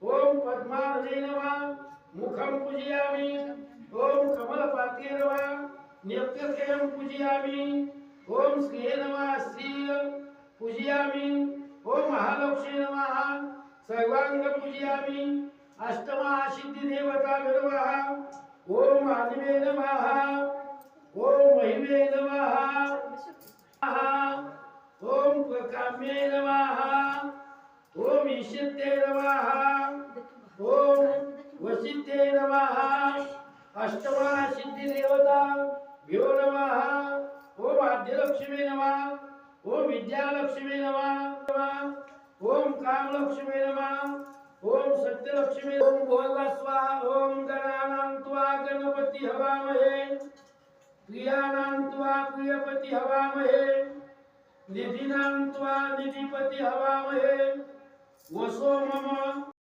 ओम पद्मार्धे नमः मुखं पूजयामि। ओम कमलपात्रे नमः नेत्रत्रयं पूजयामि। ओम श्रीये नमः श्रिय पूजयामि। ओम महालक्ष्मी नमः सर्वांग पूजयामि। अष्टमा सिद्धि देवता नमः। ओम आदिवे नमः। ओम महिमे नमः। ओम काम्ये नमः। ओम ईशिते नमः। ओम वसिते नमः। अष्टमा सिद्धि देवता भ्यो नमः। ओम आद्यलक्ष्मी नमः। ओम विद्यालक्ष्मी नमः। ओम कामलक्ष्मी नमः। ओम सत्यलक्ष्मी। ओम भोगा स्वाहा। ओम गणानां त्वा गणपति हवामहे। प्रियाणां त्वा प्रियपति हवामहे। निधीनां त्वा निधिपति हवामहे। वसो मम